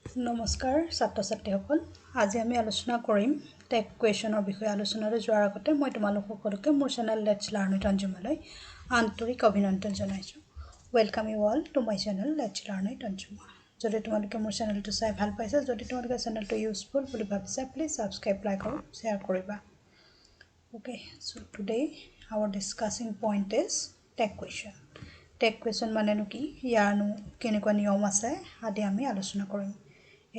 নমস্কাৰ ছাত্ৰ ছাত্ৰীসকল আজি আমি আলোচনা কৰিম টেক কুৱেশ্যনৰ বিষয়ে আলোচনালৈ যোৱাৰ আগতে মই তোমালোক সকলোকে মোৰ চেনেল লেটছ লাৰ্ণ উইথ অঞ্জুমলৈ আন্তৰিক অভিনন্দন জনাইছোঁ welcome you all to my channel let's learn with Anjuma যদি তোমালোকে মোৰ চেনেলটো চাই ভাল পাইছা যদি তোমালোকে চেনেলটো ইউজফুল বুলি ভাবিছা প্লিজ সাবস্ক্ৰাইব লাইক আৰু শ্বেয়াৰ কৰিবা okay so today our discussing point is tag question tag question মানেনো কি ইয়াৰনো কেনেকুৱা নিয়ম আছে আদি আমি আলোচনা কৰিম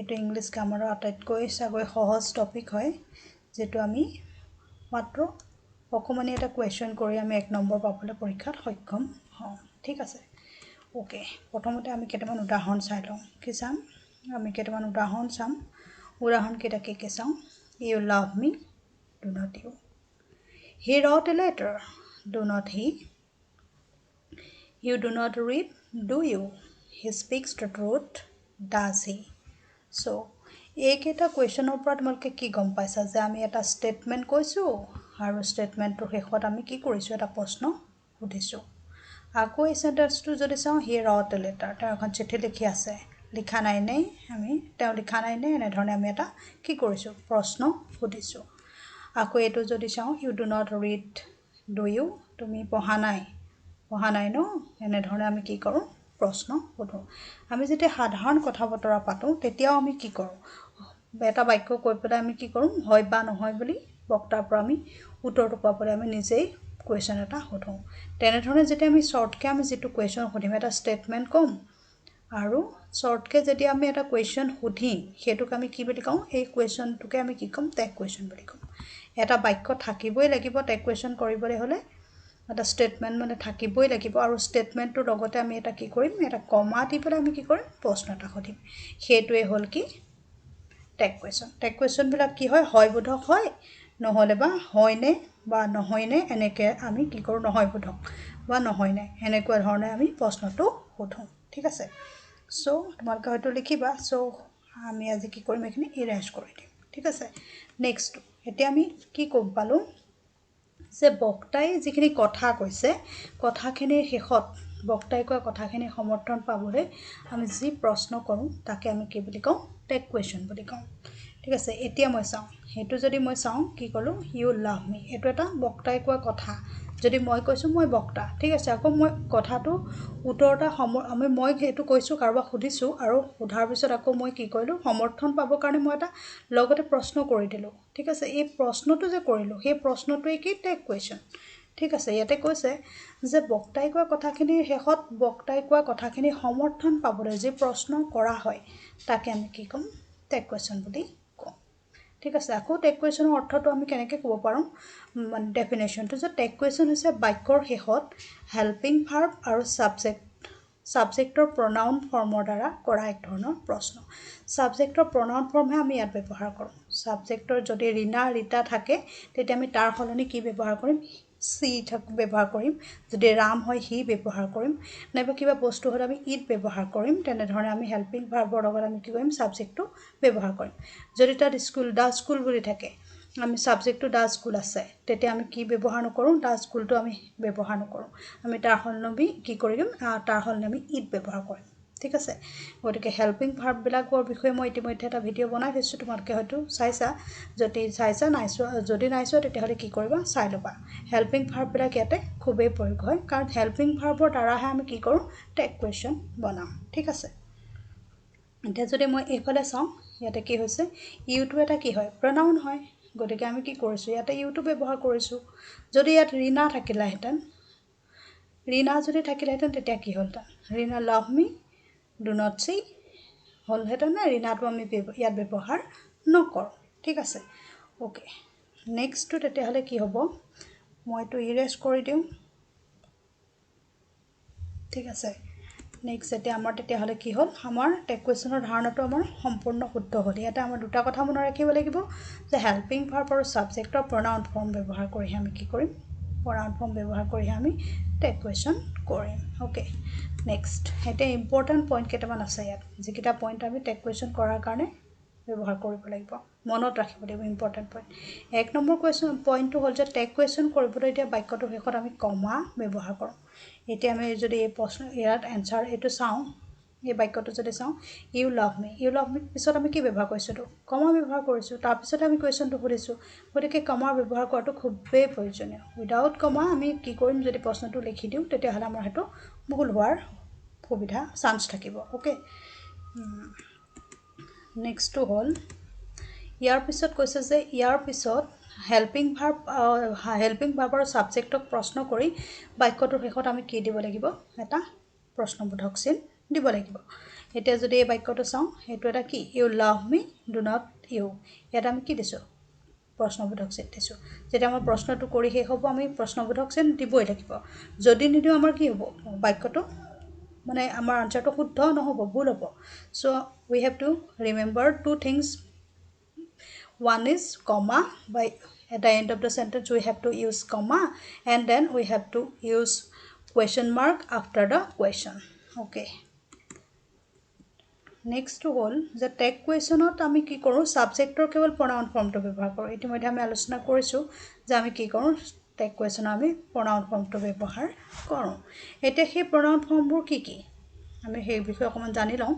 এটো ইংলিশ গ্ৰামাৰৰ আটাইতকৈ সাগৈ সহজ টপিক হয় যেটো আমি মাত্ৰ অকমানি এটা কোৱেশ্চন কৰি আমি 1 নম্বৰ পাবলৈ পৰীক্ষাত সক্ষম হওঁ ঠিক আছে ওকে প্ৰথমতে আমি কেইটামান উদাহৰণ চাই লওঁ কি চাম আমি কেইটামান উদাহৰণ চাম উদাহৰণ কেইটা কি চাম you love me do not you he wrote a letter do not he you do not read do you he speaks the truth does he So, এইকেইটা কোৱেশ্চনৰ পৰা তোমালোকে কি গম পাইছা যে আমি এটা স্টেটমেন্ট কৈছো আৰু স্টেটমেন্টৰ শেষত আমি কি কৰিছো এটা প্ৰশ্ন সুধিছো আকৌ এই সেন্টেন্সটো যদি চাও হি ৰট এ লেটাৰ তাৰ এখন চিঠি লিখি আছে লিখা নাই নাই আমি তেওঁ লিখা নাই নাই এনে ধৰণে আমি এটা কি কৰিছো প্ৰশ্ন সুধিছো আকৌ এটো যদি চাও you do not read do you তুমি পঢ়া নাই ন এনে ধৰণে আমি কি কৰো প্ৰশ্ন সুধো আমি যেতিয়া সাধাৰণ কথা বতৰা পাতো তেতিয়াও আমি কি কৰো এটা বাক্য কৈ পেলাই আমি কি কৰো হয় বা নহয় বুলি বক্তাৰ পৰা আমি উত্তৰটো পাবলৈ আমি নিজেই কোৱেশ্চন এটা সুধো তেনে ধৰণে যেতিয়া আমি শৰ্টকে আমি যেটো কোৱেশ্চন সুধিম এটা স্টেটমেন্ট কম আৰু শৰ্টকে যদি আমি এটা কোৱেশ্চন সুধি হেতুক আমি কি বুলি কওঁ এই কোৱেশ্চনটোকে আমি কি কম টেক কোৱেশ্চন বুলি কম এটা বাক্য থাকিবই লাগিব টেক কোৱেশ্চন কৰিবলৈ হলে এটা স্টেটমেন্ট মানে থাকিবই লাগিব আৰু স্টেটমেন্টৰ লগতে আমি এটা কি কৰিম এটা কমা দি পেলাই আমি কি কৰিম প্ৰশ্ন এটা সুধিম হেতুৱে হল কি টেক কুৱেশ্চন বিলাক কি হয় বোধক হয় নহলে বা হয়নে বা নহয়নে এনেকে আমি কি কৰো নহয় বোধক বা নহয়নে এনেকুৱা ধৰণে আমি প্ৰশ্নটো সুধো ঠিক আছে সো তোমালোকে হয়তো লিখিবা সো আমি আজি কি কৰিম এখিনি ইৰেজ কৰি দিম ঠিক আছে নেক্সট এতিয়া আমি কি কম পালো যে বক্তাই যিখিনি কথা কৈছে কথাখিনিৰ শেষত বক্তাই কোৱা কথাখিনি সমৰ্থন পাবলৈ আমি যি প্ৰশ্ন কৰো তাকে আমি কি বুলি কওঁ টেক কুৱেশ্চন বুলি কওঁ ঠিক আছে এতিয়া মই চাও হেতু যদি মই চাও কি কলো ইউ লাভ মি এটো এটা বক্তাই কোৱা কথা যদি মই কৈছো মই বক্তা ঠিক আছে আকৌ মই কথাটো উত্তৰটা আমি মই হেতু কৈছো কাৰবা সুধিছো আৰু উধাৰ পিছত আকৌ মই কি কৰিলো সমৰ্থন পাবৰ কাৰণে মই এটা লগতে প্ৰশ্ন কৰি দিলো ঠিক আছে এই প্ৰশ্নটো যে কৰিলো সেই প্ৰশ্নটোৱে কি টেক কুৱেশ্চন ঠিক আছে ইয়াতে কৈছে যে বক্তাই কোৱা কথাখিনিৰ শেষত বক্তাই কোৱা কথাখিনি সমৰ্থন পাবলৈ যে প্ৰশ্ন কৰা হয় তাকে আমি কি কম টেক কুৱেশ্চন বুলি কওঁ ঠিক আছে আকৌ টেক কুৱেশ্চনৰ অৰ্থটো আমি কেনেকৈ ক'ব পাৰো মানে ডেফিনেশনটো যে টেক কুৱেশ্চন হৈছে বাক্যৰ শেষত হেল্পিং ভাৰ্ব আৰু সাবজেক্টৰ pronoun ফৰ্মৰ দ্বাৰা কৰা এক ধৰণৰ প্ৰশ্ন সাবজেক্টৰ pronoun ফৰ্মহে আমি ইয়াত ব্যৱহাৰ কৰোঁ সাবজেক্টৰ যদি ৰিনা ৰিতা থাকে তেতিয়া আমি তাৰ হলনি কি ব্যৱহাৰ কৰিম সি ব্যৱহাৰ কৰিম যদি ৰাম হয় হি ব্যৱহাৰ কৰিম নাইবা কিবা বস্তু হলে আমি ইট ব্যৱহাৰ কৰিম তেনে ধৰণে আমি হেল্পিং ভাৰ্বৰ লগত আমি কি কৰিম সাবজেক্টটো ব্যৱহাৰ কৰিম যদি তাত স্কুল দা স্কুল বুলি থাকে আমি সাবজেক্টটো দা স্কুল আছে তেতিয়া আমি কি ব্যৱহাৰ নকৰো দা স্কুলটো আমি ব্যৱহাৰ নকৰো আমি তাৰ হলনি কি কৰিম তাৰ হলনি আমি ইট ব্যৱহাৰ কৰিম ঠিক আছে গতিকে হেল্পিং ভাৰ্ব বিলাকৰ বিষয়ে মই ইতিমধ্যে এটা ভিডিও বনাই দিছো তোমালোকে হয়তো চাইছা যদি চাইছা নাইছো যদি নাইছো তেতিয়া হলে কি কৰিবা চাই লবা হেল্পিং ভাৰ্ব বিলাক ইয়াতে খুবেই প্ৰয়োগ হয় কাৰণ হেল্পিং ভাৰ্বৰ দ্বাৰাহে আমি কি কৰো টেক কুৱেশ্চন বনাও ঠিক আছে এতিয়া যদি মই এইফালে চাও ইয়াতে কি হৈছে ইউটো এটা কি হয় pronoun হয় গতিকে আমি কি কৰিছো ইয়াতে ইউটো ব্যৱহাৰ কৰিছো যদি ইয়াত ৰিনা থাকিলাহেতেন ৰিনা যদি থাকিলাহেতেন তেতিয়া কি হলতা Rina love me do not she হলহেতেন না ৰিনাটো আমি ইয়াত ব্যৱহাৰ নকৰ ঠিক আছে ওকে নেক্সট তেতিয়া হলে কি হ'ব মইটো ইৰেজ কৰি দিম ঠিক আছে নেক্সট এতিয়া আমাৰ তেতিয়া হলে কি হল আমাৰ টেক কুৱেশ্চনৰ ধাৰণাটো আমাৰ সম্পূৰ্ণ শুদ্ধ হ'ল ইয়াতে আমাৰ দুটা কথা মনত ৰাখিব লাগিব যে হেল্পিং ভাৰ্ব আৰু সাবজেক্টৰ pronoun ফৰ্ম ব্যৱহাৰ কৰি আমি কি কৰিম pronoun ফৰ্ম ব্যৱহাৰ কৰি আমি টেক কুৱেশ্চন কৰিম ওকে নেক্সট এটা ইম্পৰ্টেন্ট পইণ্ট কেইটামান আছে ইয়াত যিকিটা পইণ্ট আমি টেক কুৱেশ্চন কৰাৰ কাৰণে ব্যৱহাৰ কৰিব লাগিব মনত ৰাখিব লাগিব ইম্পৰ্টেন্ট পইণ্ট এক নম্বৰ কুৱেশ্চন পইণ্টটো হ'ল যে টেক কুৱেশ্চন কৰিবলৈ এতিয়া বাক্যটোৰ শেষত আমি কমা ব্যৱহাৰ কৰোঁ এতিয়া আমি যদি এই প্ৰশ্ন ইয়াত এনসাৰ এটো চাও এই বাক্যটো যদি চাওঁ ইউ লাভ মি পিছত আমি কি ব্যৱহাৰ কৰিছোঁ এইটো কমা ব্যৱহাৰ কৰিছোঁ তাৰপিছতে আমি কুৱেশ্যনটো সুধিছোঁ গতিকে কমা ব্যৱহাৰ কৰাটো খুবেই প্ৰয়োজনীয় উইদাউট কমা আমি কি কৰিম যদি প্ৰশ্নটো লিখি দিওঁ তেতিয়াহ'লে আমাৰ সেইটো ভুল হোৱাৰ সুবিধা চান্স থাকিব অ'কে নেক্সটটো হ'ল ইয়াৰ পিছত কৈছে যে ইয়াৰ পিছত হেল্পিং ভাৰ্ব আৰু ছাবজেক্টক প্ৰশ্ন কৰি বাক্যটোৰ শেষত আমি কি দিব লাগিব এটা প্ৰশ্নবোধক চিন দিব লাগিব এতিয়া যদি এই বাক্যটো চাওঁ সেইটো এটা কি you love me do not you ইয়াত আমি কি দিছোঁ প্ৰশ্নবোধক চিন দিছোঁ যেতিয়া আমাৰ প্ৰশ্নটো কৰি শেষ হ'ব আমি প্ৰশ্নবোধক চিন দিবই লাগিব যদি নিদিওঁ আমাৰ কি হ'ব বাক্যটো মানে আমাৰ আনচাৰটো শুদ্ধ নহ'ব ভুল হ'ব so' we have to remember two things one is comma by at the end of the sentence we have to use comma and then we have to use question mark after the question okay next হ'ল যে tag কুৱেশ্যনত আমি কি কৰোঁ ছাবজেক্টৰ কেৱল প্ৰনাউন ফৰ্মটো ব্যৱহাৰ কৰোঁ ইতিমধ্যে আমি আলোচনা কৰিছোঁ যে আমি কি কৰোঁ টেগ কুৱেশ্যনত আমি প্ৰনাউন ফৰ্মটো ব্যৱহাৰ কৰোঁ এতিয়া সেই প্ৰনাউন ফৰ্মবোৰ কি কি আমি সেই বিষয়ে অকণমান জানি লওঁ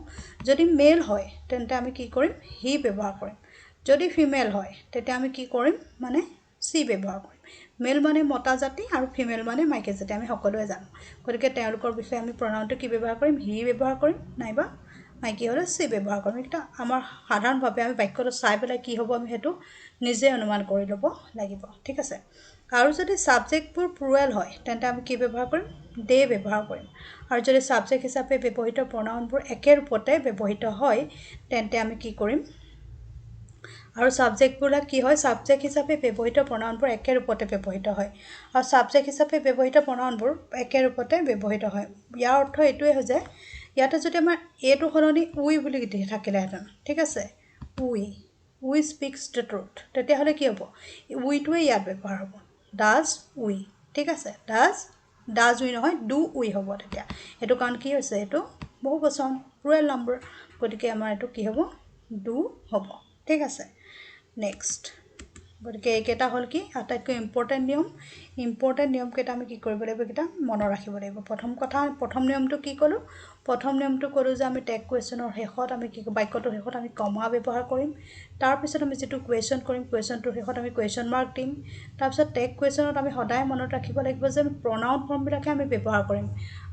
যদি মেল হয় তেন্তে আমি কি কৰিম হি ব্যৱহাৰ কৰিম যদি ফিমেল হয় তেতিয়া আমি কি কৰিম মানে সি ব্যৱহাৰ কৰিম মেল মানে মতা জাতি আৰু ফিমেল মানে মাইকী জাতি আমি সকলোৱে জানো গতিকে তেওঁলোকৰ বিষয়ে আমি প্ৰনাউনটো কি ব্যৱহাৰ কৰিম হি ব্যৱহাৰ কৰিম নাইবা মাইকী হ'লে সি ব্যৱহাৰ কৰিম এটা আমাৰ সাধাৰণভাৱে আমি বাক্যটো চাই পেলাই কি হ'ব আমি সেইটো নিজে অনুমান কৰি ল'ব লাগিব ঠিক আছে আৰু যদি ছাবজেক্টবোৰ প্লুৰেল হয় তেন্তে আমি কি ব্যৱহাৰ কৰিম দে ব্যৱহাৰ কৰিম আৰু যদি ছাবজেক্ট হিচাপে ব্যৱহৃত প্ৰনাউনবোৰ একে ৰূপতে ব্যৱহৃত হয় তেন্তে আমি কি কৰিম আৰু ছাবজেক্টবোৰ কি হয় ছাবজেক্ট হিচাপে ব্যৱহৃত প্ৰনাউনবোৰ একে ৰূপতে ব্যৱহৃত হয় আৰু ছাবজেক্ট হিচাপে ব্যৱহৃত প্ৰনাউনবোৰ একে ৰূপতে ব্যৱহৃত হয় ইয়াৰ অৰ্থ এইটোৱে হয় যে ইয়াতে যদি আমাৰ এটো সলনি উই বুলি থাকিলেহেঁতেন ঠিক আছে উই স্পিক্স দ্য ট্ৰুথ তেতিয়াহ'লে কি হ'ব উইটোৱে ইয়াত ব্যৱহাৰ হ'ব ডাজ উই ঠিক আছে ডাজ উই নহয় ডু উই হ'ব তেতিয়া এইটো কাৰণ কি হৈছে এইটো বহুবচন প্লুৰেল নম্বৰ গতিকে আমাৰ এইটো কি হ'ব ডু হ'ব ঠিক আছে নেক্সট গতিকে এইকেইটা হ'ল কি আটাইতকৈ ইম্পৰ্টেণ্ট নিয়মকেইটা আমি কি কৰিব লাগিব এইকেইটা মনত ৰাখিব লাগিব প্ৰথম নিয়মটো কি ক'লোঁ প্ৰথম নিয়মটো ক'লোঁ যে আমি টেগ কুৱেশ্যনৰ শেষত আমি কি বাক্যটোৰ শেষত আমি কমা ব্যৱহাৰ কৰিম তাৰপিছত আমি যিটো কুৱেশ্যন কৰিম কুৱেশ্যনটোৰ শেষত আমি কুৱেশ্যন মাৰ্ক দিম তাৰপিছত টেগ কুৱেশ্যনত আমি সদায় মনত ৰাখিব লাগিব যে প্ৰনাউন ফৰ্মবিলাকে আমি ব্যৱহাৰ কৰিম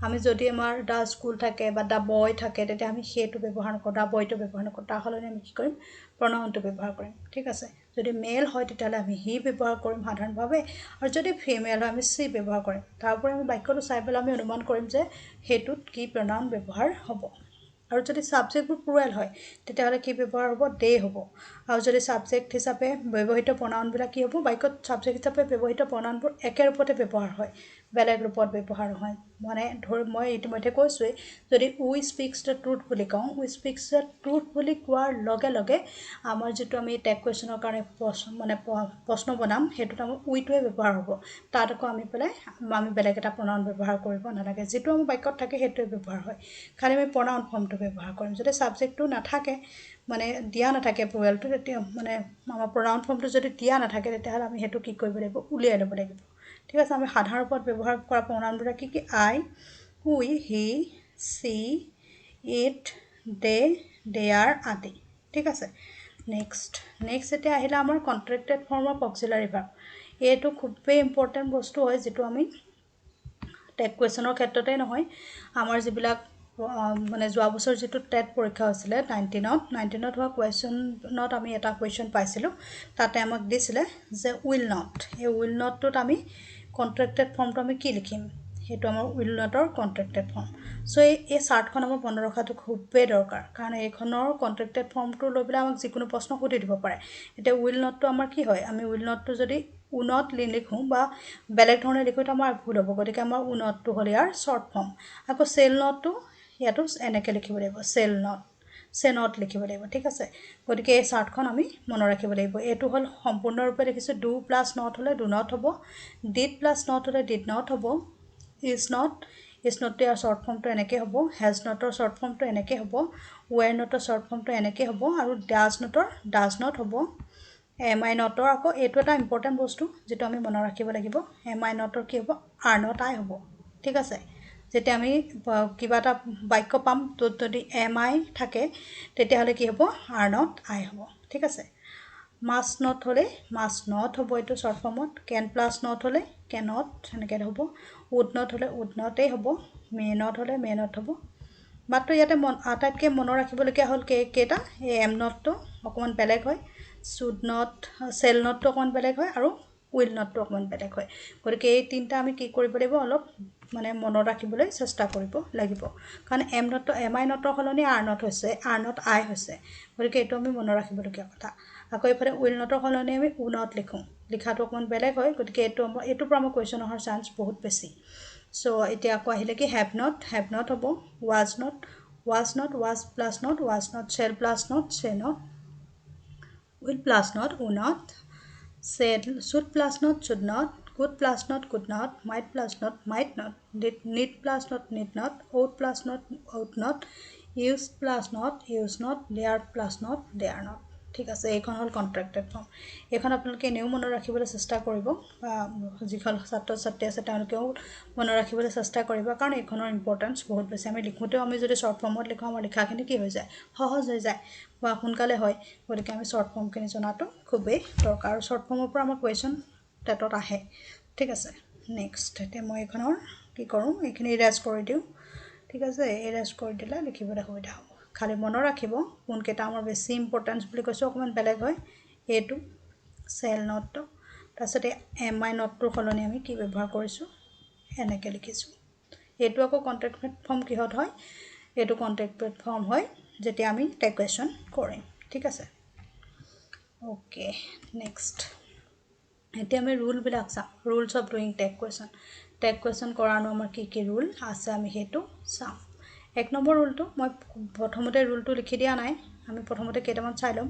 আমি যদি আমাৰ দ্য স্কুল থাকে বা দ্য বয় থাকে তেতিয়া আমি সেইটো ব্যৱহাৰ নকৰোঁ দ্য বয়টো ব্যৱহাৰ নকৰোঁ তাৰ সলনি আমি কি কৰিম প্ৰনাউনটো ব্যৱহাৰ কৰিম ঠিক আছে যদি মেল হয় তেতিয়াহ'লে আমি হি ব্যৱহাৰ কৰিম সাধাৰণভাৱে আৰু যদি ফিমেল হয় আমি সি ব্যৱহাৰ কৰিম তাৰপৰা আমি বাক্যটো চাই পেলাই আমি অনুমান কৰিম যে সেইটোত কি প্ৰনাউন ব্যৱহাৰ হ'ব আৰু যদি ছাবজেক্টবোৰ প্লুৰেল হয় তেতিয়াহ'লে কি ব্যৱহাৰ হ'ব দে হ'ব আৰু যদি ছাবজেক্ট হিচাপে ব্যৱহৃত প্ৰনাউনবিলাক কি হ'ব বাক্যত ছাবজেক্ট হিচাপে ব্যৱহৃত প্ৰনাউনবোৰ একে ৰূপতে ব্যৱহাৰ হয় বেলেগ ৰূপত ব্যৱহাৰ নহয় মানে মই ইতিমধ্যে কৈছোঁৱেই যদি উই স্পিক্স দ্য ট্ৰুথ বুলি কওঁ উই স্পিক্স দ্য ট্ৰুথ বুলি কোৱাৰ লগে লগে আমাৰ যিটো আমি টেগ কুৱেশ্যনৰ কাৰণে প্ৰশ্ন বনাম সেইটোত আমাৰ উইটোৱে ব্যৱহাৰ হ'ব তাত আকৌ আমি বেলেগ এটা প্ৰনাউন ব্যৱহাৰ কৰিব নালাগে যিটো আমাৰ বাক্যত থাকে সেইটোৱে ব্যৱহাৰ হয় খালি আমি প্ৰনাউন ফৰ্মটো ব্যৱহাৰ কৰিম যদি ছাবজেক্টটো নাথাকে মানে দিয়া নাথাকে প্লুৰেলটো তেতিয়া মানে আমাৰ প্ৰনাউন ফৰ্মটো যদি দিয়া নাথাকে তেতিয়াহ'লে আমি সেইটো কি কৰিব লাগিব উলিয়াই ল'ব লাগিব ঠিক আছে আমি সাধাৰণ ৰূপত ব্যৱহাৰ কৰা প্ৰনাউনবিলাক কি I we he she it they their আদি ঠিক আছে নেক্সট এতিয়া আহিলে আমাৰ contracted form of auxiliary verb এইটো খুবেই ইম্পৰ্টেণ্ট বস্তু হয় যিটো আমি টেগ কুৱেশ্যনৰ ক্ষেত্ৰতে নহয় আমাৰ যিবিলাক মানে যোৱা বছৰ যিটো টেট পৰীক্ষা হৈছিলে 19ত হোৱা কুৱেশ্যনত আমি এটা কুৱেশ্যন পাইছিলোঁ তাতে আমাক দিছিলে যে উইল নট এই উইল নটটোত আমি কণ্ট্ৰেক্টেড ফৰ্মটো আমি কি লিখিম সেইটো আমাৰ উইল নটৰ কণ্ট্ৰেক্টেড ফৰ্ম চ' এই চাৰ্টখন আমাৰ মনত ৰখাটো খুবেই দৰকাৰ কাৰণ এইখনৰ কণ্ট্ৰেক্টেড ফৰ্মটো লৈ পেলাই আমাক যিকোনো প্ৰশ্ন সুধি দিব পাৰে এতিয়া উইল নটটো আমাৰ কি হয় আমি উইল নটটো যদি উনত লিখোঁ বা বেলেগ ধৰণে লিখোঁ তো আমাৰ ভুল হ'ব গতিকে আমাৰ উনতটো হ'ল ইয়াৰ শ্বৰ্ট ফৰ্ম আকৌ চেল নটটো ইয়াতো এনেকৈ লিখিব লাগিব চে নট লিখিব লাগিব ঠিক আছে গতিকে এই চাৰ্টখন আমি মনত ৰাখিব লাগিব এইটো হ'ল সম্পূৰ্ণৰূপে লিখিছোঁ ডু প্লাছ নট হ'লে ডু নট হ'ব ডিড প্লাছ নট হ'লে ডিড নট হ'ব ইজ নটটো ইয়াৰ শ্বৰ্ট ফৰ্মটো এনেকৈ হ'ব হেজ নটৰ শ্বৰ্ট ফৰ্মটো এনেকৈ হ'ব ৱেৰ নটৰ শ্বৰ্ট ফৰ্মটো এনেকৈ হ'ব আৰু ডাজ নট হ'ব এম আই নটৰ আকৌ এইটো এটা ইম্পৰ্টেণ্ট বস্তু যিটো আমি মনত ৰাখিব লাগিব এম আই নটৰ কি হ'ব আৰ নট আই হ'ব ঠিক আছে যেতিয়া আমি কিবা এটা বাক্য পাম তত যদি এম আই থাকে তেতিয়াহ'লে কি হ'ব আৰ নট আই হ'ব ঠিক আছে মাষ্ট নট হ'লে মাষ্ট নট হ'ব এইটো শ্বৰ্ট ফৰ্মত কেন প্লাছ নট হ'লে কেনট এনেকৈ হ'ব উড নট হ'লে উড নটেই হ'ব মে নট হ'লে মে নট হ'ব মাত্ৰ ইয়াতে আটাইতকৈ মনত ৰাখিবলগীয়া হ'ল কেইটা এই এম নটটো অকণমান বেলেগ হয় শুড নট চেল নটটো অকণমান বেলেগ হয় আৰু উইল নটটো অকণমান বেলেগ হয় গতিকে এই তিনিটা আমি কি কৰিব লাগিব অলপ মানে মনত ৰাখিবলৈ চেষ্টা কৰিব লাগিব কাৰণ এম নটটো এম আই নটৰ সলনি আৰ নট হৈছে আৰ নট আই হৈছে গতিকে এইটো আমি মনত ৰাখিবলগীয়া কথা আকৌ এইফালে উইল নটৰ সলনি আমি উ নট লিখোঁ লিখাটো অকণমান বেলেগ হয় গতিকে এইটোৰ পৰা আমাৰ কুৱেশ্যন অহাৰ চান্স বহুত বেছি চ' এতিয়া আকৌ আহিলে কি হেভ নট হ'ব was not was plus not was not shall plus not say not will plus not would not said should plus not should not could plus not could not might plus not might not need plus not need not ought plus not ought not use plus not use not dare plus not dare not ঠিক আছে এইখন হ'ল কন্ট্ৰেক্টেড form এইখন আপোনালোকে এনেও মনত ৰাখিবলৈ চেষ্টা কৰিব যিখন ছাত্ৰ ছাত্ৰী আছে তেওঁলোকেও মনত ৰাখিবলৈ চেষ্টা কৰিব কাৰণ এইখনৰ ইম্পৰ্টেঞ্চ বহুত বেছি আমি লিখোঁতেও আমি যদি শ্বৰ্ট ফৰ্মত লিখোঁ আমাৰ লিখাখিনি কি হৈ যায় সহজ হৈ যায় বা সোনকালে হয় গতিকে আমি শ্বৰ্ট ফৰ্মখিনি জনাটো খুবেই দৰকাৰ আৰু শ্বৰ্ট ফৰ্মৰ পৰা আমাৰ কুৱেশ্যন টেটত আহে ঠিক আছে নেক্সট এতিয়া মই এইখনৰ কি কৰোঁ এইখিনি ইৰেজ কৰি দিওঁ ঠিক আছে ইৰেজ কৰি দিলে লিখিবলৈ সুবিধা হ'ব খালি মনত ৰাখিব কোনকেইটা আমাৰ বেছি ইম্পৰ্টেঞ্চ বুলি কৈছোঁ অকণমান বেলেগ হয় এইটো চেল নটটো তাৰপিছতে এম আই নটটোৰ সলনি আমি কি ব্যৱহাৰ কৰিছোঁ এনেকৈ লিখিছোঁ এইটো আকৌ কণ্ট্ৰেক্টেড ফৰ্ম কিহত হয় এইটো কণ্ট্ৰেক্টেড ফৰ্ম হয় যেতিয়া আমি টেগ কুৱেশ্যন কৰিম ঠিক আছে অ'কে নেক্সট এতিয়া আমি ৰুলবিলাক চাম rules of doing tag question কৰানো আমাৰ কি ৰুল আছে আমি সেইটো চাম এক নম্বৰ ৰুলটো মই প্ৰথমতে ৰুলটো লিখি দিয়া নাই আমি প্ৰথমতে কেইটামান চাই ল'ম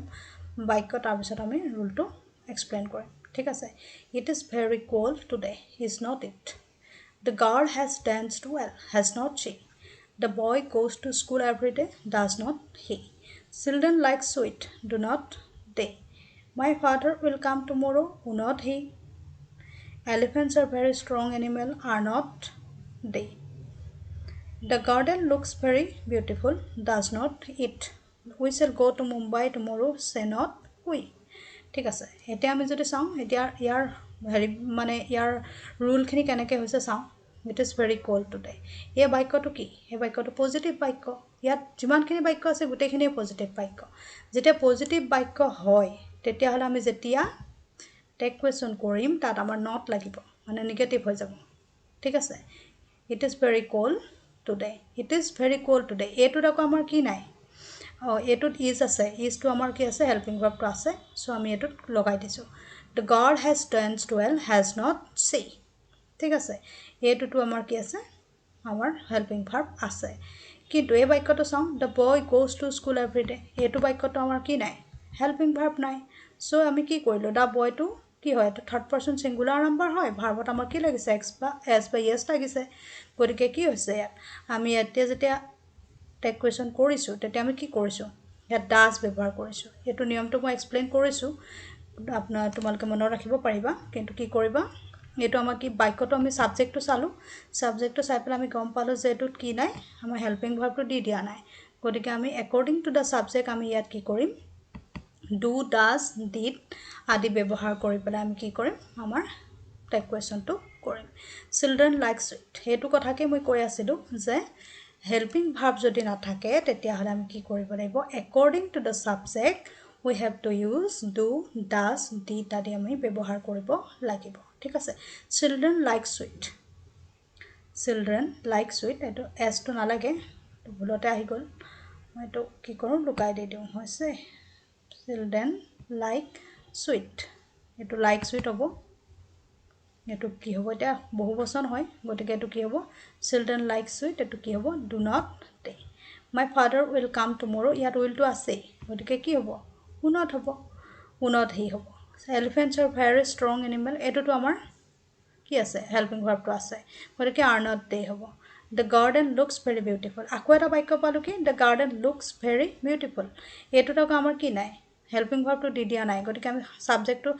বাক্য তাৰপিছত আমি ৰুলটো এক্সপ্লেইন কৰিম ঠিক আছে it is very cold today is not it the girl has danced well has not she the boy goes to school every day does not he children like sweet do not they My father will come tomorrow, will not he? Elephants are very strong animal, are not they? The garden looks very beautiful, does not it? We shall go to Mumbai tomorrow, say not we. ঠিক আছে এতিয়া আমি যদি চাওঁ এতিয়া ইয়াৰ মানে ইয়াৰ ৰুলখিনি কেনেকৈ হৈছে চাওঁ it is very cold today এই বাক্যটো কি এই বাক্যটো পজিটিভ বাক্য ইয়াত যিমানখিনি বাক্য আছে গোটেইখিনিয়ে পজিটিভ বাক্য যেতিয়া পজিটিভ বাক্য হয় তেতিয়াহ'লে আমি যেতিয়া টেগ কুৱেশ্যন কৰিম তাত আমাৰ নট লাগিব মানে নিগেটিভ হৈ যাব ঠিক আছে it is very cold today it is very cold today এইটোত আকৌ আমাৰ কি নাই এইটোত ইজ আছে ইজটো আমাৰ কি আছে হেল্পিং ভাৰ্বটো আছে চ' আমি এইটোত লগাই দিছোঁ the girl has danced well has not she ঠিক আছে এইটোতো আমাৰ কি আছে আমাৰ হেল্পিং ভাৰ্ব আছে কিন্তু এই বাক্যটো চাওঁ the boy goes to school every day এইটো বাক্যটো আমাৰ কি নাই হেল্পিং ভাৰ্ব নাই চ' আমি কি কৰিলোঁ দ্য বয়টো কি হয় এইটো থাৰ্ড পাৰ্চন ছিংগুলাৰ নাম্বাৰ হয় ভাৰ্বত আমাৰ কি লাগিছে এক্স বা এছ বা য়েছ লাগিছে গতিকে কি হৈছে ইয়াত আমি এতিয়া যেতিয়া টেগ কুৱেশ্যন কৰিছোঁ তেতিয়া আমি কি কৰিছোঁ ইয়াত ডাজ ব্যৱহাৰ কৰিছোঁ এইটো নিয়মটো মই এক্সপ্লেইন কৰিছোঁ তোমালোকে মনত ৰাখিব পাৰিবা কিন্তু কি কৰিবা এইটো আমাৰ কি বাক্যটো আমি ছাবজেক্টটো চালোঁ ছাবজেক্টটো চাই পেলাই আমি গম পালোঁ যে এইটোত কি নাই আমাৰ হেল্পিং ভাৰ্বটো দি দিয়া নাই গতিকে আমি একৰ্ডিং টু দ্য ছাবজেক্ট আমি ইয়াত কি কৰিম ডু ডাজ ডিড আদি ব্যৱহাৰ কৰি পেলাই আমি কি কৰিম আমাৰ টেগ কুৱেশ্যনটো কৰিম চিলড্ৰেন লাইক চুইট সেইটো কথাকে মই কৈ আছিলোঁ যে হেল্পিং ভাৰ্ব যদি নাথাকে তেতিয়াহ'লে আমি কি কৰিব লাগিব according to the subject we have to use do does did আদি আমি ব্যৱহাৰ কৰিব লাগিব ঠিক আছে চিলড্ৰেন লাইক চুইট এইটো এছটো নালাগে ভুলতে আহি গ'ল মই এইটো কি কৰোঁ লুকাই দি দিওঁ হৈছে চিলড্ৰেন লাইক চুইট এইটো লাইক চুইট হ'ব এইটো কি হ'ব এতিয়া বহু বচন হয় গতিকে এইটো কি হ'ব চিলড্ৰেন লাইক চুইট এইটো কি হ'ব do not De my father will come টুমৰো ইয়াত উইলটো আছেই গতিকে কি হ'ব উনত হ'ব উনত হি হ'ব elephants R very strong animal এইটোতো আমাৰ কি আছে হেল্পিং ভাৰ্বটো আছে গতিকে আৰ নট দে হ'ব the garden looks very beautiful আকৌ এটা বাক্য পালোঁ কি the garden looks very beautiful এইটোত আকৌ আমাৰ কি নাই হেল্পিং ভাৰ্বটো দি দিয়া নাই গতিকে আমি ছাবজেক্টটো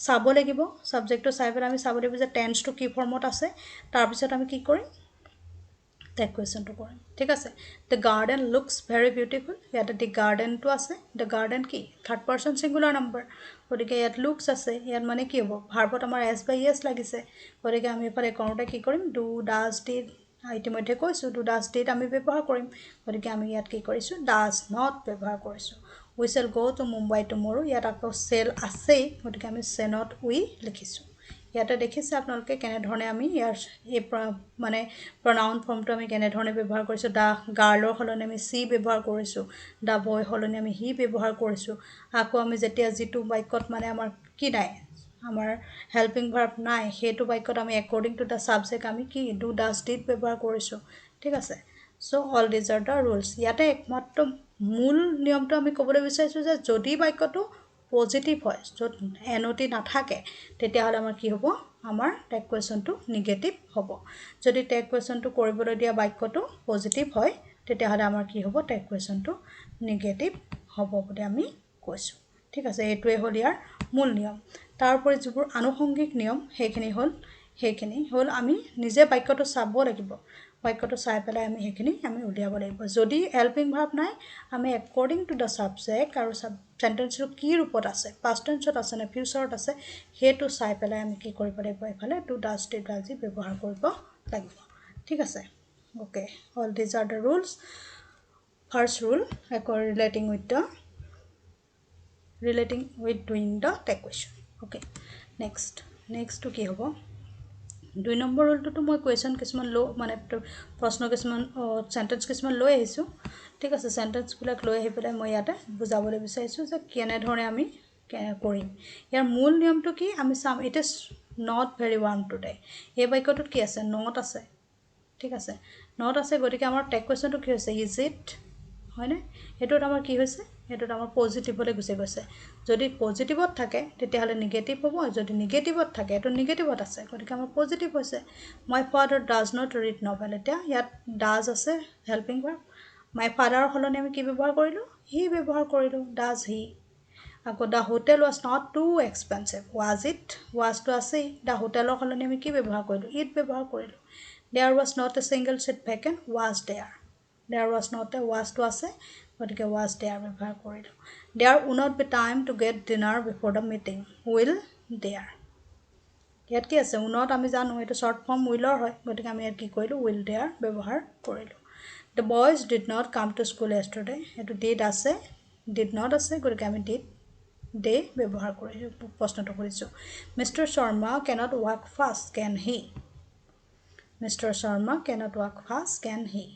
চাব লাগিব ছাবজেক্টটো চাই পেলাই আমি চাব লাগিব যে টেন্সটো কি ফৰ্মত আছে তাৰপিছত আমি কি কৰিম টেগ কুৱেশ্যনটো কৰিম ঠিক আছে the garden looks very beautiful ইয়াতে দি গাৰ্ডেনটো আছে দ্য গাৰ্ডেন কি থাৰ্ড পাৰ্চন ছিংগুলাৰ নাম্বাৰ গতিকে ইয়াত লুকছ আছে ইয়াত মানে কি হ'ব ভাৰ্বত আমাৰ এছ বাই এছ লাগিছে গতিকে আমি এফালে কৰোঁতে কি কৰিম ডু ডাজ ডিড ইতিমধ্যে কৈছোঁ ডু ডাজ ডিড আমি ব্যৱহাৰ কৰিম গতিকে আমি ইয়াত কি কৰিছোঁ ডাজ নট ব্যৱহাৰ কৰিছোঁ উই চেল গ' টু মুম্বাই টুমৰো ইয়াত আকৌ চেল আছেই গতিকে আমি চেনত উই লিখিছোঁ ইয়াতে দেখিছে আপোনালোকে কেনেধৰণে আমি ইয়াৰ এই মানে প্ৰনাউন ফৰ্মটো আমি কেনেধৰণে ব্যৱহাৰ কৰিছোঁ দা গাৰ্লৰ সলনি আমি চি ব্যৱহাৰ কৰিছোঁ দা বয় সলনি আমি হি ব্যৱহাৰ কৰিছোঁ আকৌ আমি যেতিয়া যিটো বাক্যত মানে আমাৰ কি নাই আমাৰ হেল্পিং ভাৰ্ব নাই সেইটো বাক্যত আমি একৰ্ডিং টু দ্য ছাবজেক্ট আমি কি ডু ডাজ ডিড ব্যৱহাৰ কৰিছোঁ ঠিক আছে so' all these are the rules ইয়াতে একমাত্ৰ মূল নিয়মটো আমি ক'বলৈ বিচাৰিছোঁ যে যদি বাক্যটো পজিটিভ হয় য'ত এনঅ'টি নাথাকে তেতিয়াহ'লে আমাৰ কি হ'ব আমাৰ টেগ কুৱেশ্যনটো নিগেটিভ হ'ব যদি টেগ কুৱেশ্যনটো কৰিবলৈ দিয়া বাক্যটো পজিটিভ হয় তেতিয়াহ'লে আমাৰ কি হ'ব টেগ কুৱেশ্যনটো নিগেটিভ হ'ব বুলি আমি কৈছোঁ ঠিক আছে এইটোৱে হ'ল ইয়াৰ মূল নিয়ম তাৰ উপৰি যিবোৰ আনুষংগিক নিয়ম সেইখিনি হ'ল আমি নিজে বাক্যটো চাব লাগিব বাক্যটো চাই পেলাই আমি সেইখিনি আমি উলিয়াব লাগিব যদি হেল্পিং ভাৰ্ব নাই আমি একৰ্ডিং টু দ্য ছাবজেক্ট আৰু চেণ্টেন্সটো কি ৰূপত আছে পাষ্ট টেন্সত আছে নে ফিউচাৰত আছে সেইটো চাই পেলাই আমি কি কৰিব লাগিব এইফালে ডু ডাজ ডিড আজি ব্যৱহাৰ কৰিব লাগিব ঠিক আছে okay all these are the rules first rule relating with doing the tag question okay নেক্সটটো কি হ'ব 2 নম্বৰ ৰুলটোতো মই কুৱেশ্যন কিছুমান মানে প্ৰশ্ন কিছুমান চেণ্টেন্স কিছুমান লৈ আহিছোঁ ঠিক আছে চেণ্টেন্সবিলাক লৈ আহি পেলাই মই ইয়াতে বুজাবলৈ বিচাৰিছোঁ যে কেনেধৰণে আমি কৰিম ইয়াৰ মূল নিয়মটো কি আমি চাম it is not very warm today এই বাক্যটোত কি আছে নট আছে ঠিক আছে নট আছে গতিকে আমাৰ টেগ কুৱেশ্যনটো কি হৈছে ইজ ইট হয়নে এইটোত আমাৰ কি হৈছে এইটোত আমাৰ পজিটিভলৈ গুচি গৈছে যদি পজিটিভত থাকে তেতিয়াহ'লে নিগেটিভ হ'ব যদি নিগেটিভত থাকে এইটো নিগেটিভত আছে গতিকে আমাৰ পজিটিভ হৈছে my father does not read novel এতিয়া ইয়াত ডাজ আছে হেল্পিং ভাৰ্ব মাই ফাদাৰৰ সলনি আমি কি ব্যৱহাৰ কৰিলোঁ হি ব্যৱহাৰ কৰিলোঁ ডাজ হি আকৌ the hotel was not too expensive was it ৱাজটো আছেই দ্য হোটেলৰ সলনি আমি কি ব্যৱহাৰ কৰিলোঁ ইট ব্যৱহাৰ কৰিলোঁ there was not a single seat vacant was there was not a ৱাজটো আছে গতিকে ৱাজ দেয়াৰ ব্যৱহাৰ কৰিলোঁ there will not be time to get dinner before the meeting will there ইয়াত কি আছে উনত আমি জানো এইটো শ্বৰ্ট ফৰ্ম উইলৰ হয় গতিকে আমি ইয়াত কি কৰিলোঁ উইল দেয়াৰ ব্যৱহাৰ কৰিলোঁ the boys did not come to school yesterday এইটো ডিড আছে ডিড নট আছে গতিকে আমি ডে ব্যৱহাৰ কৰিছোঁ প্ৰশ্নটো কৰিছোঁ mister Sharma cannot walk fast can he mister Sharma cannot walk fast can he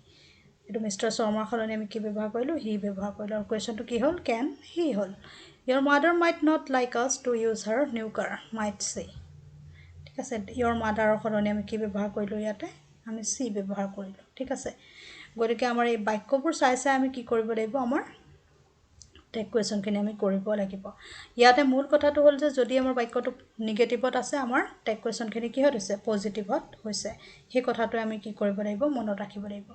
এইটো মিষ্টাৰ শৰ্মাৰ সলনি আমি কি ব্যৱহাৰ কৰিলোঁ হি ব্যৱহাৰ কৰিলোঁ আৰু কুৱেশ্যনটো কি হ'ল কেন হি হ'ল your mother might not like us to use her new car might see ঠিক আছে ইয়ৰ মাদাৰৰ সলনি আমি কি ব্যৱহাৰ কৰিলোঁ ইয়াতে আমি চি ব্যৱহাৰ কৰিলোঁ ঠিক আছে গতিকে আমাৰ এই বাক্যবোৰ চাই আমি কি কৰিব লাগিব আমাৰ টেগ কুৱেশ্যনখিনি আমি কৰিব লাগিব ইয়াতে মূল কথাটো হ'ল যে যদি আমাৰ বাক্যটো নিগেটিভত আছে আমাৰ টেগ কুৱেশ্যনখিনি কিহত হৈছে পজিটিভত হৈছে সেই কথাটোৱে আমি কি কৰিব লাগিব মনত ৰাখিব লাগিব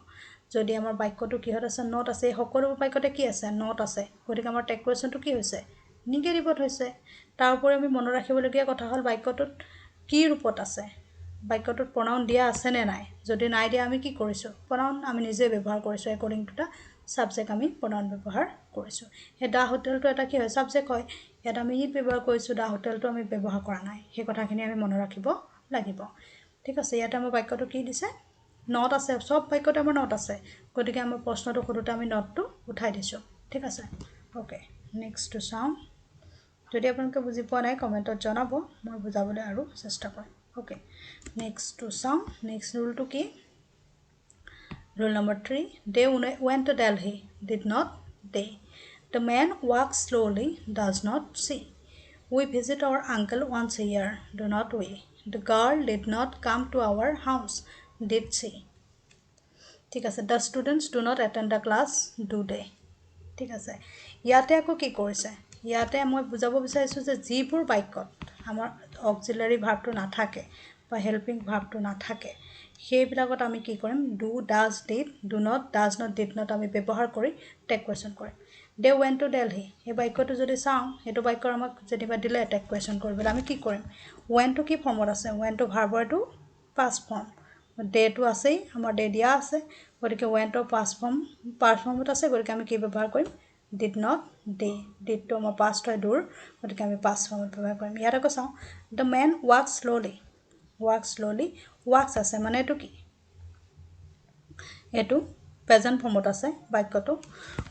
যদি আমাৰ বাক্যটো কিহত আছে নট আছে এই সকলোবোৰ বাক্যতে কি আছে নট আছে গতিকে আমাৰ টেগ কুৱেশ্যনটো কি হৈছে নিগেটিভত হৈছে তাৰ উপৰি আমি মনত ৰাখিবলগীয়া কথা হ'ল বাক্যটোত কি ৰূপত আছে বাক্যটোত প্ৰনাউন দিয়া আছে নে নাই যদি নাই দিয়া আমি কি কৰিছোঁ প্ৰনাউন আমি নিজে ব্যৱহাৰ কৰিছোঁ একৰ্ডিং টু দ্য ছাবজেক্ট আমি প্ৰনাউন ব্যৱহাৰ কৰিছোঁ সেই দা হোটেলটো এটা কি হয় ছাবজেক্ট হয় ইয়াত আমি ইট ব্যৱহাৰ কৰিছোঁ দা হোটেলটো আমি ব্যৱহাৰ কৰা নাই সেই কথাখিনি আমি মনত ৰাখিব লাগিব ঠিক আছে ইয়াতে আমাৰ বাক্যটো কি দিছে নট আছে সব বাক্যতে আমাৰ নট আছে গতিকে আমাৰ প্ৰশ্নটো সোধোতে আমি নটটো উঠাই দিছোঁ ঠিক আছে ওকে নেক্সটটো চাওঁ যদি আপোনালোকে বুজি পোৱা নাই কমেণ্টত জনাব মই বুজাবলৈ আৰু চেষ্টা কৰিম ওকে নেক্সটটো চাওঁ নেক্সট ৰুলটো কি Rule number 3, they went to Delhi, did not they. The man walks slowly, does not see. We visit our uncle once a year, do not we. The girl did not come to our house, did she. ঠিক আছে the students do not attend the class, do they. ঠিক আছে ইয়াতে আকৌ কি কৰিছে ইয়াতে মই বুজাব বিচাৰিছোঁ যে যিবোৰ বাক্যত আমাৰ অক্সিলাৰী ভাৰ্বটো নাথাকে বা হেল্পিং ভাৰ্বটো নাথাকে সেইবিলাকত আমি কি কৰিম do does did do not does not did not আমি ব্যৱহাৰ কৰি টেগ কুৱেশ্যন কৰিম দে ৱেণ্ট টু দেলহি এই বাক্যটো যদি চাওঁ সেইটো বাক্যৰ আমাক যেনিবা দিলে টেগ কুৱেশ্যন কৰিবলৈ আমি কি কৰিম ৱেণ্টটো কি ফৰ্মত আছে ৱেণ্টটো ভাৰ্বৰটো পাষ্ট ফৰ্ম ডেটো আছেই আমাৰ ডে দিয়া আছে গতিকে ৱেণ্টৰ পাষ্ট ফৰ্মত আছে গতিকে আমি কি ব্যৱহাৰ কৰিম ডিড নট ডে ডিডটো আমাৰ পাষ্ট হয় ডুৰ গতিকে আমি পাষ্ট ফৰ্মত ব্যৱহাৰ কৰিম ইয়াত আকৌ চাওঁ দ্য মেন ৱাক শ্ল'লি ৱাকছ আছে মানে এইটো কি এইটো প্ৰেজেণ্ট ফৰ্মত আছে বাক্যটো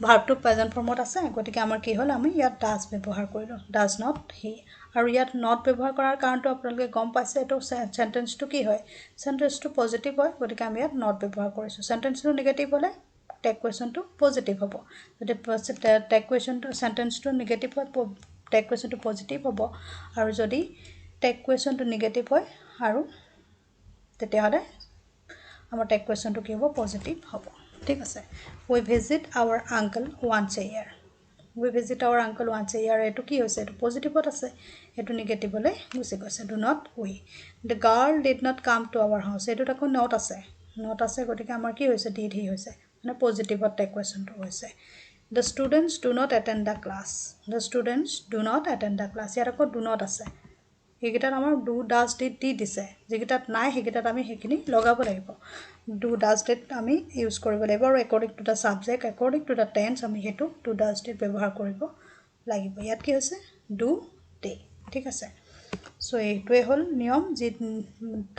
ভাৰ্বটো প্ৰেজেণ্ট ফৰ্মত আছে গতিকে আমাৰ কি হ'ল আমি ইয়াত ডাজ ব্যৱহাৰ কৰিলোঁ ডাজ নট হি আৰু ইয়াত নট ব্যৱহাৰ কৰাৰ কাৰণটো আপোনালোকে গম পাইছে এইটো চেণ্টেন্সটো কি হয় চেণ্টেন্সটো পজিটিভ হয় গতিকে আমি ইয়াত নট ব্যৱহাৰ কৰিছোঁ চেণ্টেন্সটো নিগেটিভ হ'লে টেগ কুৱেশ্যনটো পজিটিভ হ'ব যদি টেগ কুৱেশ্যনটো চেণ্টেন্সটো নিগেটিভ হয় টেগ কুৱেশ্যনটো পজিটিভ হ'ব আৰু যদি টেগ কুৱেশ্যনটো নিগেটিভ হয় আৰু তেতিয়াহ'লে আমাৰ টেগ কুৱেশ্যনটো কি হ'ব পজিটিভ হ'ব ঠিক আছে উই ভিজিট আৱাৰ আংকল ওৱান্স এ ইয়াৰ এইটো কি হৈছে এইটো পজিটিভত আছে এইটো নিগেটিভলৈ গুচি গৈছে do not we the girl did not come to our house এইটোত আকৌ নট আছে গতিকে আমাৰ কি হৈছে ডিড হি হৈছে মানে পজিটিভত টেগ কুৱেশ্যনটো হৈছে the students do not attend the class ইয়াত আকৌ ডু নট আছে সেইকেইটাত আমাৰ ডু ডাজ ডিড দি দিছে যিকেইটাত নাই সেইকেইটাত আমি সেইখিনি লগাব লাগিব ডু ডাজ ডিড আমি ইউজ কৰিব লাগিব আৰু according to the subject according to the tense আমি সেইটো ডু ডাজ ডিড ব্যৱহাৰ কৰিব লাগিব ইয়াত কি হৈছে ডু ডে ঠিক আছে চ' এইটোৱে হ'ল নিয়ম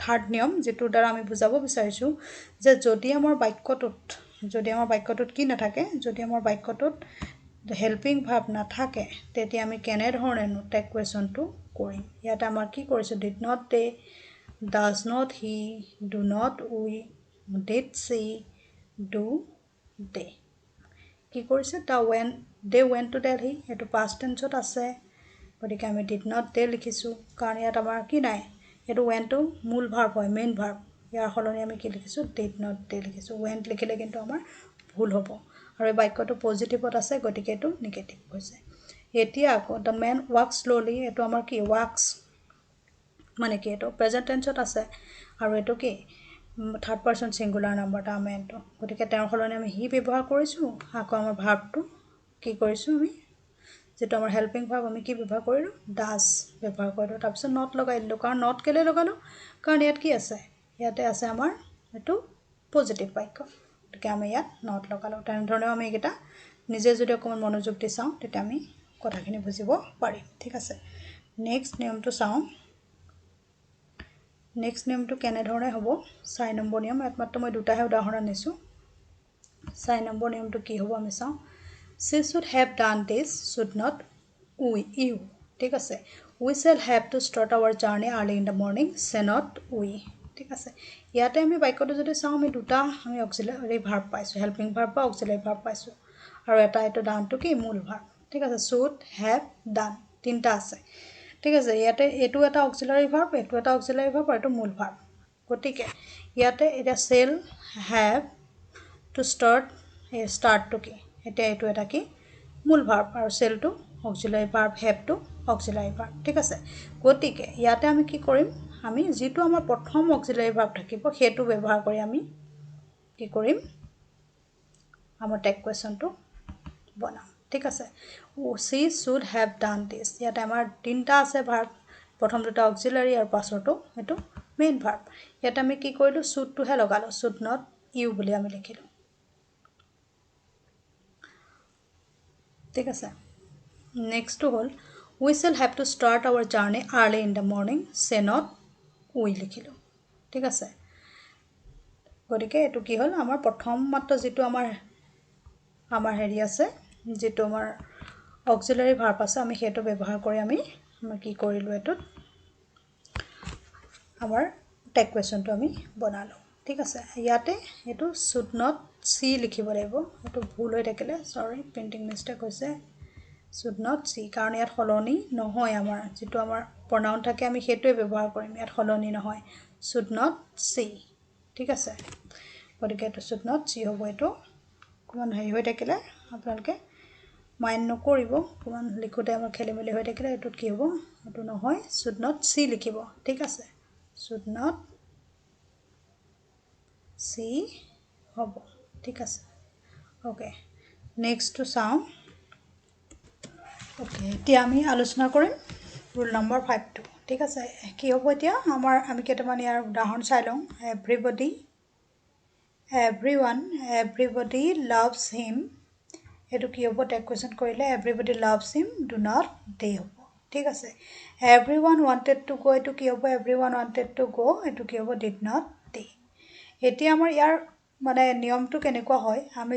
থাৰ্ড নিয়ম যিটোৰ দ্বাৰা আমি বুজাব বিচাৰিছোঁ যে যদি আমাৰ বাক্যটোত কি নাথাকে যদি আমাৰ বাক্যটোত হেল্পিং ভাৰ্ব নাথাকে তেতিয়া আমি কেনেধৰণেনো টেগ কুৱেশ্যনটো কৰিম ইয়াতে আমাৰ কি কৰিছোঁ did not day does not he do not we did C do day কি কৰিছে দে ৱেণ্ট টু দেলহি এইটো পাষ্ট টেন্সত আছে গতিকে আমি ডিড নট ডে লিখিছোঁ কাৰণ ইয়াত আমাৰ কি নাই এইটো ৱেণ্টটো মূল ভাৰ্ব হয় মেইন ভাৰ্ব ইয়াৰ সলনি আমি কি লিখিছোঁ ডিড নট ডে লিখিছোঁ ৱেণ্ট লিখিলে কিন্তু আমাৰ ভুল হ'ব আৰু এই বাক্যটো পজিটিভত আছে গতিকে এইটো নিগেটিভ হৈছে এতিয়া আকৌ দ্য মেন ৱাক শ্ল'লি এইটো আমাৰ কি ৱাকছ মানে কি এইটো প্ৰেজেণ্ট টেন্সত আছে আৰু এইটো কি third person singular number the মেনটো গতিকে তেওঁৰ সলনি আমি হি ব্যৱহাৰ কৰিছোঁ আকৌ আমাৰ ভাৰ্বটো কি কৰিছোঁ আমি যেটো আমাৰ হেল্পিং ভাৰ্ব আমি কি ব্যৱহাৰ কৰিলোঁ ডাজ ব্যৱহাৰ কৰিলোঁ তাৰপিছত নট লগাই দিলোঁ কাৰণ নট কেলৈ লগালোঁ কাৰণ ইয়াত কি আছে ইয়াতে আছে আমাৰ এইটো পজিটিভ বাক্য গতিকে আমি ইয়াত নট লগালোঁ তেনেধৰণেও আমি এইকেইটা নিজে যদি অকণমান মনোযোগ দি চাওঁ তেতিয়া আমি কথাখিনি বুজিব পাৰিম ঠিক আছে নেক্সট নিয়মটো কেনেধৰণে হ'ব 4 নম্বৰ নিয়ম ইয়াত মাত্ৰ মই দুটাহে উদাহৰণ আনিছোঁ 4 নম্বৰ নিয়মটো কি হ'ব আমি চাওঁ she should have done this should not you ঠিক আছে we shall have to start our journey early in the morning say not we ঠিক আছে ইয়াতে আমি বাক্যটো যদি চাওঁ আমি দুটা আমি অক্সিলাৰী ভাৰ্ব পাইছোঁ হেল্পিং ভাৰ্ব বা অক্সিলাৰী ভাৰ্ব পাইছোঁ আৰু এটা এইটো ডানটো কি মূল ভাৰ্ব ঠিক আছে should have done তিনটা আছে ঠিক আছে ইয়াতে এইটো এটা অক্সিলাৰী ভাৰ্ব এইটো এটা অক্সিলাৰী ভাৰ্ব আৰু এইটো মূল ভাৰ্ব গতিকে ইয়াতে এটা shall have to startটো কি এতিয়া এইটো এটা কি মূল ভাৰ্ব আৰু shallটো অক্সিলাৰী ভাৰ্ব haveটো অক্সিলাৰী ভাৰ্ব ঠিক আছে গতিকে ইয়াতে আমি কি কৰিম আমি যেটো আমাৰ প্ৰথম অক্সিলাৰী ভাৰ্ব থাকিব হেতু ব্যৱহাৰ কৰি আমি কি কৰিম আমাৰ টেগ কুৱেশ্যনটো বনাম ঠিক আছে she should have done this ইয়াতে আমাৰ তিনটা আছে ভাৰ্ব প্ৰথম দুটা অক্সিলাৰী আৰু পাছৰটো এটো মেইন ভাৰ্ব ইয়াতে আমি কি কৰিলোঁ should টো হে লগালোঁ should not you বুলি আমি লিখিলোঁ ঠিক আছে নেক্সটটো হ'ল we shall have to start our journey early in the morning say not we লিখিলোঁ ঠিক আছে গতিকে এটো কি হ'ল আমাৰ প্ৰথম মাত্ৰ যেটো আমাৰ হেৰি আছে যেটো আমাৰ অক্সিলাৰী ভাৰ্ব আছে আমি হেতু ব্যৱহাৰ কৰি আমি কি কৰিলোঁ এটোত আমাৰ টেগ কুৱেশ্যনটো আমি বনালোঁ ঠিক আছে ইয়াতে এটো should not see লিখিব লাগিব এটো ভুল হৈ থাকিলে সৰি প্ৰিন্টিং মিস্টেক হৈছে should not see কাৰণ ইয়াত হলনি নহয় আমাৰ যেটো আমাৰ প্ৰনাউন থাকে আমি হেতুৱে ব্যৱহাৰ কৰিম ইয়াত হলনি নহয় should not see ঠিক আছে গতিকে এটো should not see হ'ব এটো কোন হেৰি হৈ থাকিলে আপোনালোকে মাইন্ড নকৰিব কোন লিখোতে আমাৰ খেলিমেলি হৈ থাকিলে এটোত কি হ'ব এটো নহয় should not see লিখিব ঠিক আছে should not see হ'ব ঠিক আছে ওকে নেক্সট টু চাওঁ ওকে এতিয়া আমি আলোচনা কৰিম ৰুল নম্বৰ 5 টো ঠিক আছে কি হ'ব এতিয়া আমি কেইটামান ইয়াৰ উদাহৰণ চাই লওঁ এভৰিবডি লাভছ হিম এইটো কি হ'ব টেগ কুৱেশ্যন কৰিলে everybody loves him do not দে হ'ব ঠিক আছে এভৰিৱান ৱান্টেড টু গ' এইটো কি হ'ব এভৰিৱান ৱান্টেড টু গ' এইটো কি হ'ব ডিড নট দে এতিয়া আমাৰ ইয়াৰ মানে নিয়মটো কেনেকুৱা হয় আমি